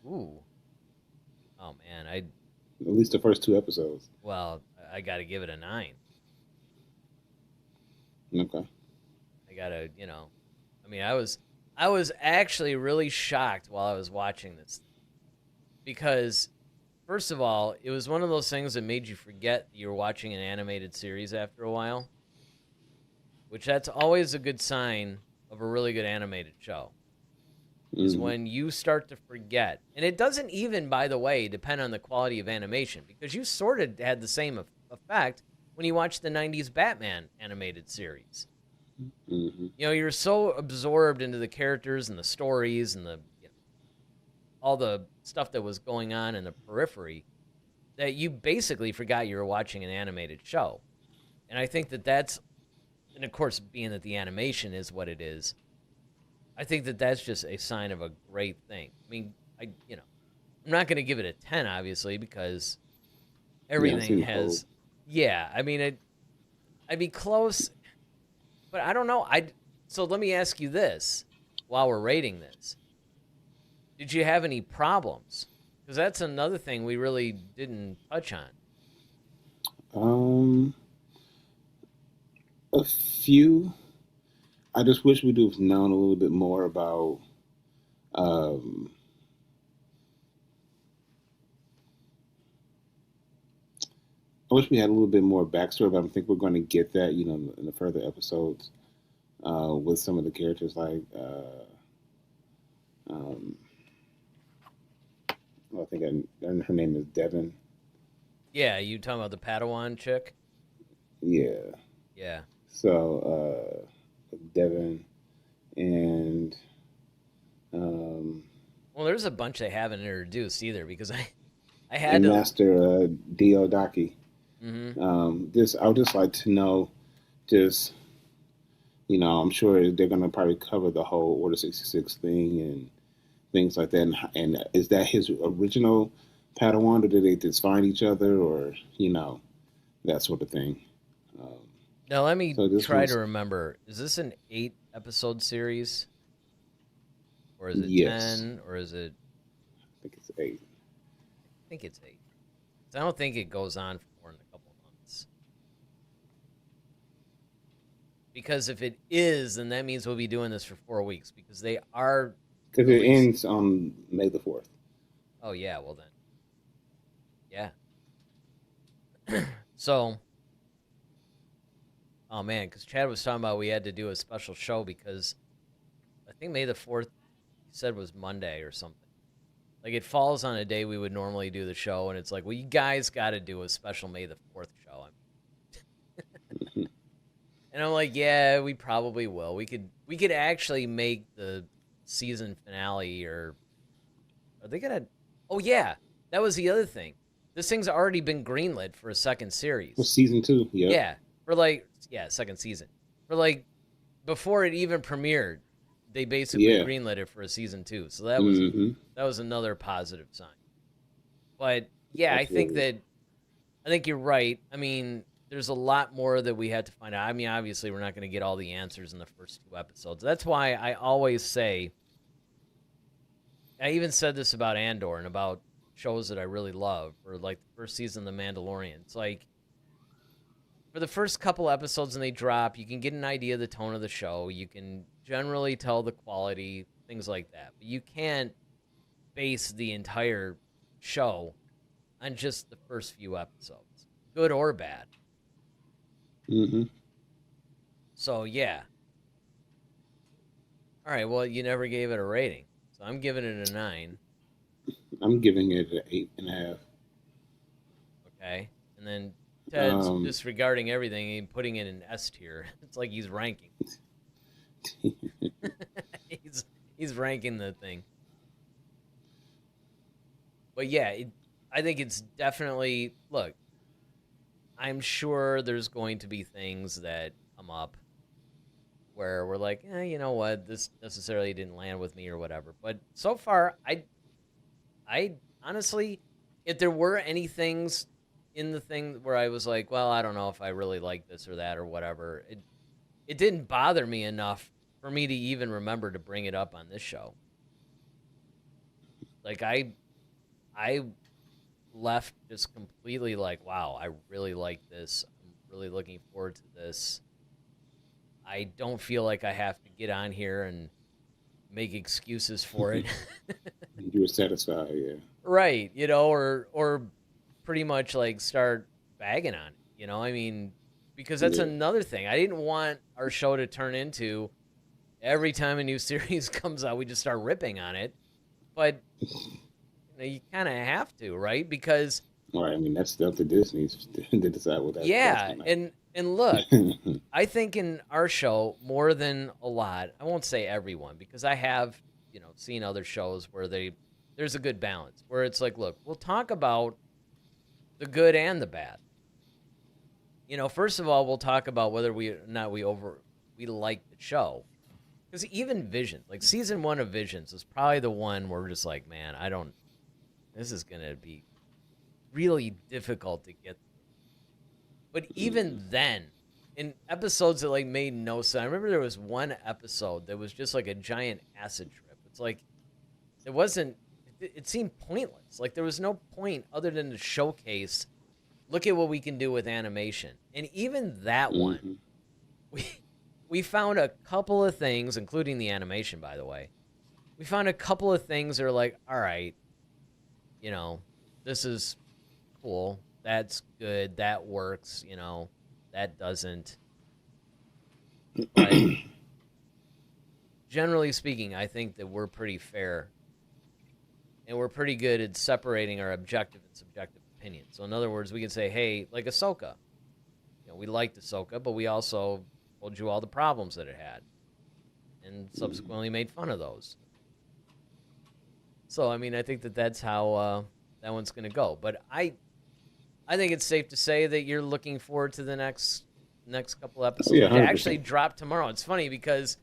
ooh, oh man, At least the first two episodes. I got to give it a 9. Okay. I gotta, I mean, I was actually really shocked while I was watching this, because first of all, it was one of those things that made you forget that you were watching an animated series after a while, which that's always a good sign of a really good animated show, is Mm-hmm. when you start to forget. And it doesn't even, by the way, depend on the quality of animation, because you sort of had the same effect when you watched the 90s Batman animated series. Mm-hmm. You're so absorbed into the characters and the stories and all the stuff that was going on in the periphery that you basically forgot you were watching an animated show. And I think and of course, being that the animation is what it is, I think that that's just a sign of a great thing. I mean, I'm not going to give it a 10, obviously, because Yeah, I've everything seen the whole. has, yeah, I mean, I'd be close, but I don't know. So let me ask you this while we're rating this. Did you have any problems? Because that's another thing we really didn't touch on. A few. I just wish we'd have known a little bit more about. Um, I wish we had a little bit more backstory, but I think we're going to get that, in the further episodes with some of the characters, like um, I think her name is Devin. Yeah, you talking about the Padawan chick? Yeah. Yeah. So Devin and well, there's a bunch they haven't introduced either because I had and to. Master Diodaki. Mm-hmm. I would just like to know, just I'm sure they're going to probably cover the whole Order 66 thing and things like that. And is that his original Padawan, or did they just find each other, or that sort of thing? Now let me So try to remember. Is this an 8-episode series, or is it yes, 10, or is it? I think it's 8. I think it's 8. 'Cause I don't think it goes on for more than a couple of months. Because if it is, then that means we'll be doing this for 4 weeks because they are. Because it ends on May the 4th. Oh yeah, well then, yeah. So, oh man, because Chad was talking about we had to do a special show because I think May the 4th he said was Monday or something. Like it falls on a day we would normally do the show, and it's like, well, you guys got to do a special May the 4th show. And I'm like, yeah, we probably will. We could actually make the season finale, or are they gonna? Oh yeah, that was the other thing. This thing's already been greenlit for a second series. For season 2, Yeah, second season. For before it even premiered, they basically greenlit it for a season 2. So that was another positive sign. But yeah, Absolutely. I think you're right. I mean, there's a lot more that we had to find out. I mean, obviously, we're not going to get all the answers in the first 2 episodes. That's why I always say, I even said this about Andor and about shows that I really love, or like the first season of The Mandalorian. It's like, for the first couple episodes when they drop, you can get an idea of the tone of the show. You can generally tell the quality, things like that. But you can't base the entire show on just the first few episodes, good or bad. So, yeah. All right, well, you never gave it a rating. So I'm giving it a 9. I'm giving it an 8.5. Okay. And then Ted's disregarding everything and putting it in S tier. It's like he's ranking. he's ranking the thing. But yeah, I think it's definitely, look, I'm sure there's going to be things that come up where we're like, you know what, this necessarily didn't land with me or whatever. But so far, I honestly, if there were any things in the thing where I was like, well, I don't know if I really like this or that or whatever, it didn't bother me enough for me to even remember to bring it up on this show. Like I left just completely like, wow, I really like this. I'm really looking forward to this. I don't feel like I have to get on here and make excuses for it. You were satisfied, yeah. Right, or pretty much like start bagging on it, I mean, because that's another thing. I didn't want our show to turn into every time a new series comes out, we just start ripping on it. But you kind of have to, right? Because I mean, that's up to Disney to decide what that. Yeah, and look, I think in our show more than a lot. I won't say everyone because I have seen other shows where there's a good balance where it's like, look, we'll talk about the good and the bad. First of all, we'll talk about whether we like the show. Because even Visions, like season 1 of Visions, is probably the one where we're just like, man, this is going to be really difficult to get through. But even then, in episodes that made no sense, I remember there was one episode that was just like a giant acid trip. It's like, it it seemed pointless. Like there was no point other than to showcase, look at what we can do with animation. And even that one, Mm-hmm. we found a couple of things, including the animation, by the way. We found a couple of things that are like, all right, this is cool. That's good. That works. That doesn't. But generally speaking, I think that we're pretty fair. And we're pretty good at separating our objective and subjective opinion. So in other words, we can say, hey, like Ahsoka. We liked Ahsoka, but we also told you all the problems that it had. And subsequently made fun of those. So, I mean, I think that's how that one's going to go. But I think it's safe to say that you're looking forward to the next couple episodes. Yeah, Which 100%. actually drop tomorrow. It's funny because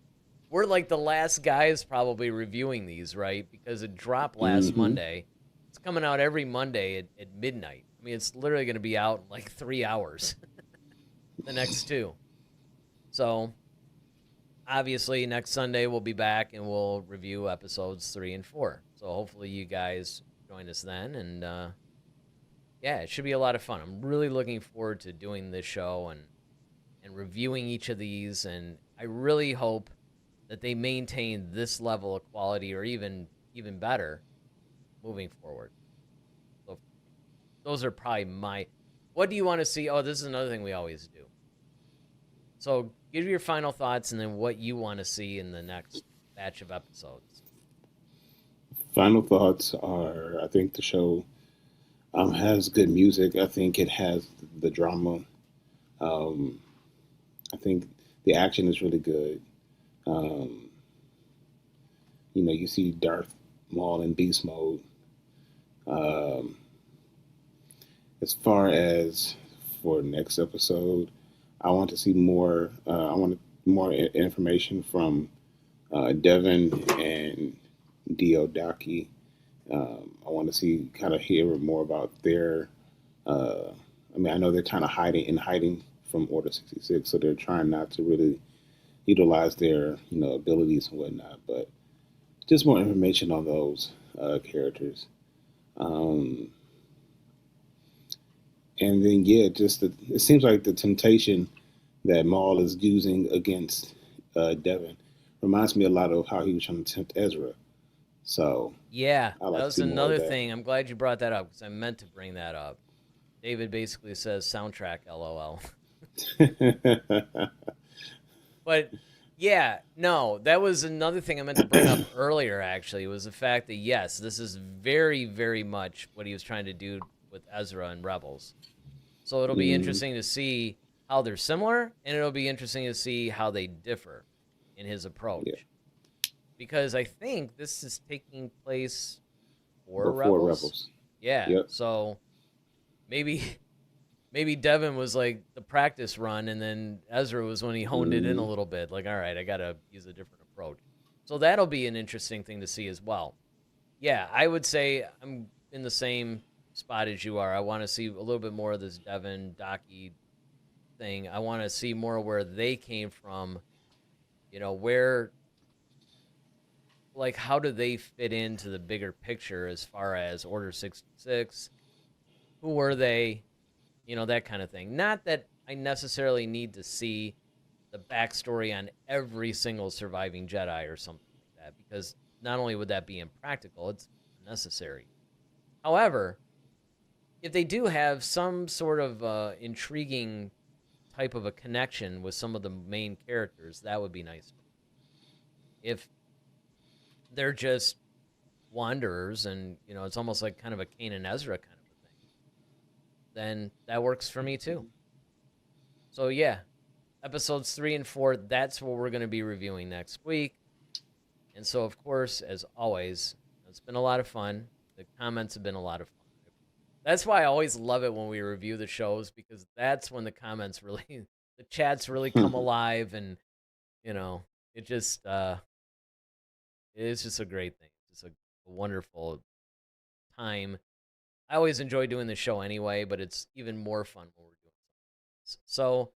we're like the last guys probably reviewing these, right? Because it dropped last Monday. It's coming out every Monday at midnight. I mean, it's literally going to be out in like 3 hours, the next two. So, obviously, next Sunday we'll be back and we'll review episodes 3 and 4. So, hopefully, you guys join us then. And, yeah, it should be a lot of fun. I'm really looking forward to doing this show and reviewing each of these. And I really hope that they maintain this level of quality or even better moving forward. So those are probably what do you want to see? Oh, this is another thing we always do. So give your final thoughts and then what you want to see in the next batch of episodes. Final thoughts are: I think the show has good music. I think it has the drama. I think the action is really good. You see Darth Maul in beast mode. As far as for next episode, I want to see more. I want more information from Devin and Diodaki. I want to see, kind of hear more about their. I know they're kind of hiding from Order 66, so they're trying not to really utilize their abilities and whatnot. But just more information on those characters. And then, yeah, it seems like the temptation that Maul is using against Devin reminds me a lot of how he was trying to tempt Ezra. So yeah, I like that to was see more of another that. thing. I'm glad you brought that up because I meant to bring that up. David basically says soundtrack LOL. But yeah, no, that was another thing I meant to bring up earlier, actually, was the fact that, yes, this is very, very much what he was trying to do with Ezra and Rebels. So it'll be interesting to see how they're similar, and it'll be interesting to see how they differ in his approach. Yeah. Because I think this is taking place Before Rebels. Rebels. Yeah, Yep. so maybe Devin was like the practice run, and then Ezra was when he honed it in a little bit. Like, all right, I got to use a different approach. So that'll be an interesting thing to see as well. Yeah, I would say I'm in the same spot as you are. I want to see a little bit more of this Devin, Daki thing. I want to see more where they came from, where, like, how do they fit into the bigger picture as far as Order 66? Who were they? That kind of thing. Not that I necessarily need to see the backstory on every single surviving Jedi or something like that, because not only would that be impractical, it's necessary. However, if they do have some sort of intriguing type of a connection with some of the main characters, that would be nice. If they're just wanderers and, it's almost like kind of a Cain and Ezra kind of a thing, then that works for me too. So yeah, episodes 3 and 4, that's what we're going to be reviewing next week. And so, of course, as always, it's been a lot of fun. The comments have been a lot of fun. That's why I always love it when we review the shows, because that's when the comments really, the chats really come alive, and, it just, it's just a great thing. It's a wonderful time. I always enjoy doing the show anyway, but it's even more fun when we're doing something. So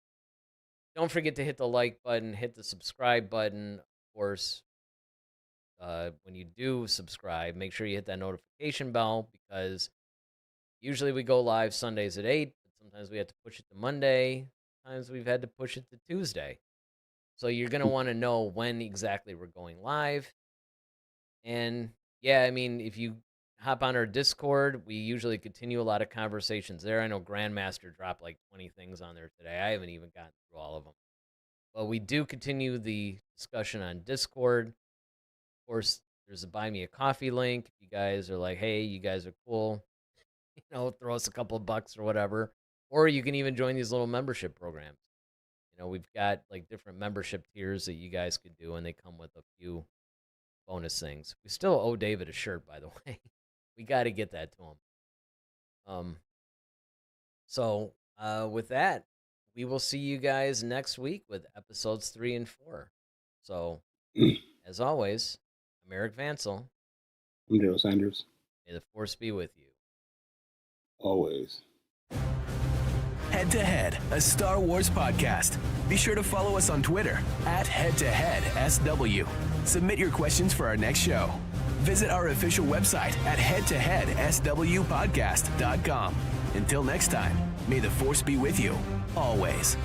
don't forget to hit the like button, hit the subscribe button, of course. when you do subscribe, make sure you hit that notification bell, because usually we go live Sundays at 8, but sometimes we have to push it to Monday. Sometimes we've had to push it to Tuesday. So you're going to want to know when exactly we're going live. And yeah, I mean, if you hop on our Discord, we usually continue a lot of conversations there. I know Grandmaster dropped like 20 things on there today. I haven't even gotten through all of them. But we do continue the discussion on Discord. Of course, there's a Buy Me a Coffee link. If you guys are like, hey, you guys are cool, throw us a couple of bucks or whatever. Or you can even join these little membership programs. We've got like different membership tiers that you guys could do, and they come with a few bonus things. We still owe David a shirt, by the way. We got to get that to him. So with that, we will see you guys next week with episodes 3 and 4. So, as always, I'm Eric Vansel. I'm Joe Sanders. May the force be with you. Always. Head to Head, a Star Wars podcast. Be sure to follow us on Twitter @HeadToHeadSW. Submit your questions for our next show. Visit our official website at headtoheadswpodcast.com. Until next time, may the force be with you, always.